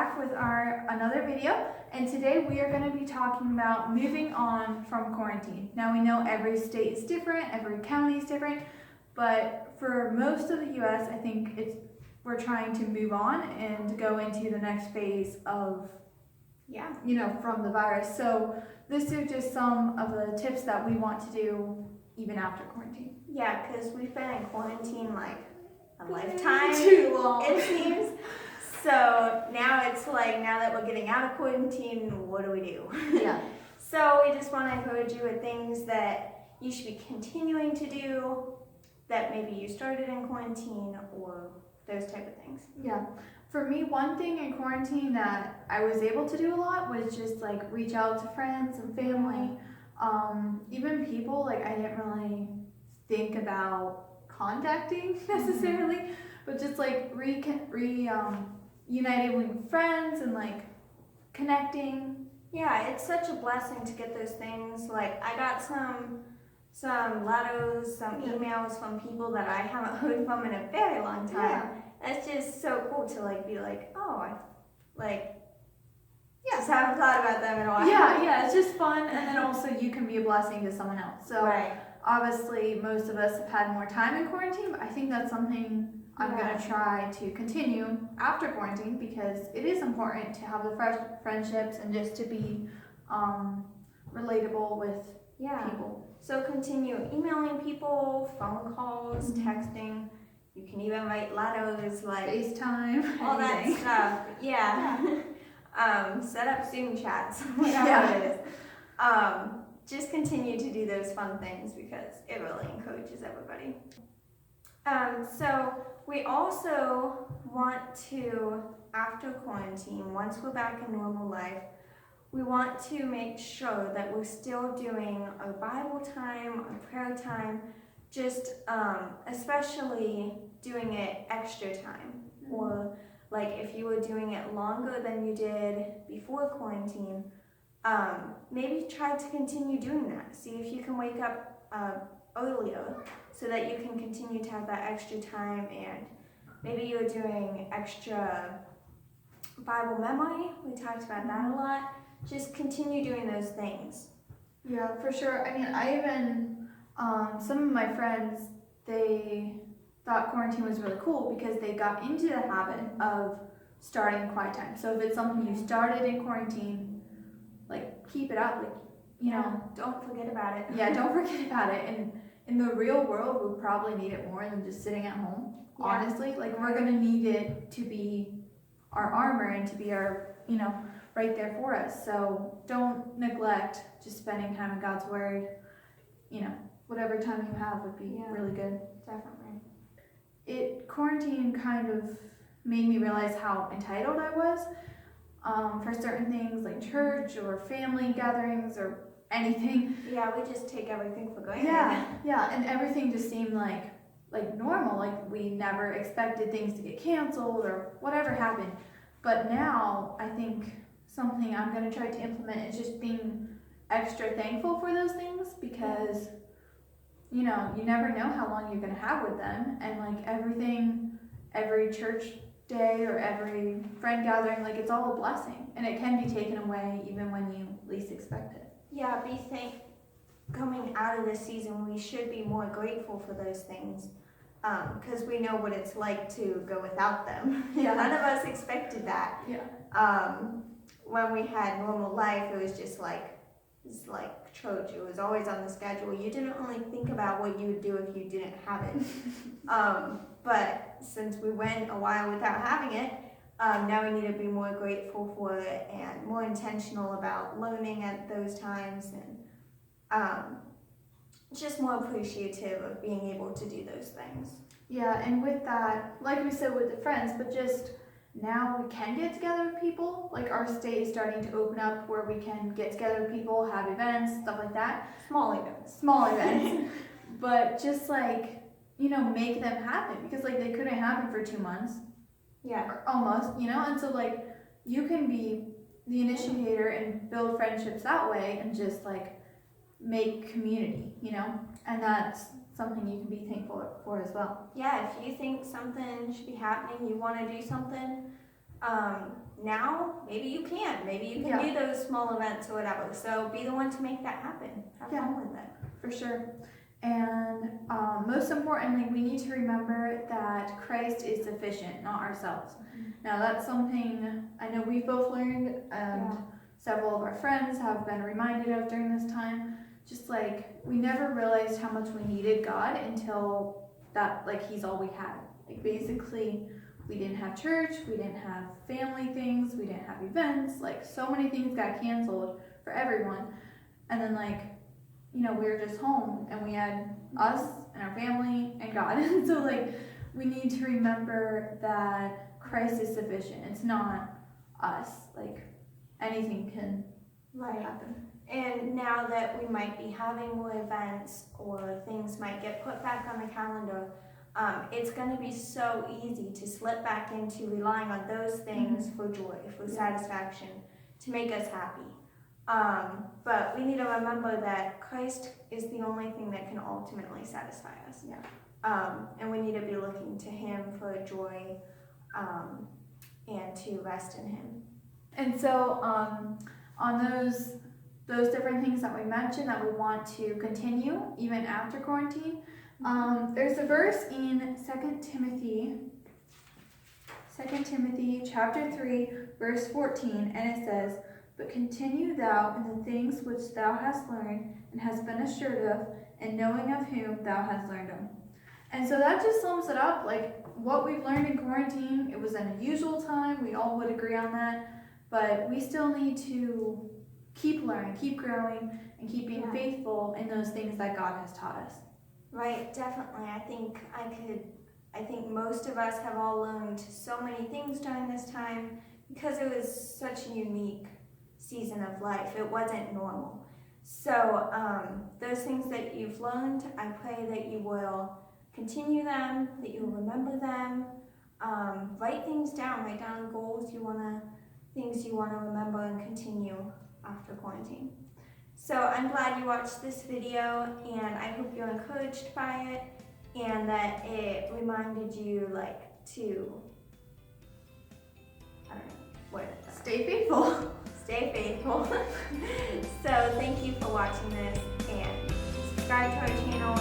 back with our another video, and today we are going to be talking about moving on from quarantine. Now we know every state is different, every county is different, but for most of the US, I think we're trying to move on and go into the next phase of from the virus. So this is just some of the tips that we want to do even after quarantine. Yeah, because we've been in quarantine like a lifetime. Too long. It seems. So now it's like, now that we're getting out of quarantine, what do we do? Yeah. So we just want to encourage you with things that you should be continuing to do, that maybe you started in quarantine, or those type of things. Yeah. For me, one thing in quarantine that I was able to do a lot was just like reach out to friends and family. Even people like I didn't really think about contacting necessarily, but just like uniting with friends and like connecting. Yeah, it's such a blessing to get those things. Like I got some letters, some emails from people that I haven't heard from in a very long time. Yeah. It's just so cool to like be like, just haven't thought about them in a while. Yeah, it's just fun, and then also you can be a blessing to someone else. So right. Obviously most of us have had more time in quarantine, but I think that's something I'm going to try to continue after quarantine, because it is important to have the fresh friendships and just to be relatable with people. So continue emailing people, phone calls, texting. You can even write letters, like FaceTime, all anything. That stuff. Yeah. Set up Zoom chats, whatever it is. Just continue to do those fun things because it really encourages everybody. So we also want to, after quarantine, once we're back in normal life, we want to make sure that we're still doing our Bible time, our prayer time, just especially doing it extra time. Or like if you were doing it longer than you did before quarantine, maybe try to continue doing that. See if you can wake up earlier so that you can continue to have that extra time, and maybe you're doing extra Bible memory. We talked about that a lot. Just continue doing those things. Yeah, for sure. I mean, I even, some of my friends, they thought quarantine was really cool because they got into the habit of starting quiet time. So if it's something you started in quarantine, like keep it up, don't forget about it. Yeah, don't forget about it. And in the real world, we probably need it more than just sitting at home. Yeah. Honestly, like we're gonna need it to be our armor and to be our, right there for us. So don't neglect just spending time in God's Word. Whatever time you have would be really good. Definitely. Quarantine kind of made me realize how entitled I was for certain things like church or family gatherings or anything. Yeah, we just take everything for granted. Yeah, and everything just seemed like normal. Like we never expected things to get canceled or whatever happened. But now I think something I'm going to try to implement is just being extra thankful for those things, because you never know how long you're going to have with them, and like every church day or every friend gathering, like it's all a blessing, and it can be taken away even when you least expect it. Yeah, coming out of this season, we should be more grateful for those things, because we know what it's like to go without them. Yeah. None of us expected that. Yeah. When we had normal life, it was just like church. It was always on the schedule. You didn't really think about what you would do if you didn't have it. But since we went a while without having it, now we need to be more grateful for it and more intentional about learning at those times, and just more appreciative of being able to do those things. Yeah, and with that, like we said with the friends, but just now we can get together with people. Like our state is starting to open up where we can get together with people, have events, stuff like that. Small events. But just make them happen, because they couldn't happen for 2 months. Yeah. Or almost, and so you can be the initiator and build friendships that way, and just make community, and that's something you can be thankful for as well. Yeah, if you think something should be happening, you want to do something, now maybe you can. Maybe you can do those small events or whatever. So be the one to make that happen. Have fun with it. For sure. And most importantly, we need to remember that Christ is sufficient, not ourselves. Now that's something I know we've both learned, and several of our friends have been reminded of during this time. Just like, we never realized how much we needed God until that, like, He's all we had. Like, basically, we didn't have church, we didn't have family things, we didn't have events, like, so many things got canceled for everyone. And then, like, you know, we were just home, and we had us and our family and God. And so, like, we need to remember that Christ is sufficient. It's not us. Like, anything can happen. And now that we might be having more events or things might get put back on the calendar, it's going to be so easy to slip back into relying on those things for joy, for satisfaction, to make us happy. But we need to remember that Christ is the only thing that can ultimately satisfy us. And we need to be looking to Him for joy and to rest in Him. And so on those different things that we mentioned that we want to continue even after quarantine, there's a verse in 2 Timothy chapter 3, verse 14, and it says, "But continue thou in the things which thou hast learned and hast been assured of, and knowing of whom thou hast learned them." And so that just sums it up. Like, what we've learned in quarantine, it was an unusual time. We all would agree on that. But we still need to keep learning, keep growing, and keep being faithful in those things that God has taught us. Right, definitely. I think most of us have all learned so many things during this time because it was such a unique season of life. It wasn't normal. So those things that you've learned, I pray that you will continue them, that you will remember them. Write things down. Write down goals things you want to remember and continue after quarantine. So I'm glad you watched this video, and I hope you're encouraged by it and that it reminded you to, I don't know, what is that? Stay faithful. Stay faithful. So thank you for watching this, and subscribe to our channel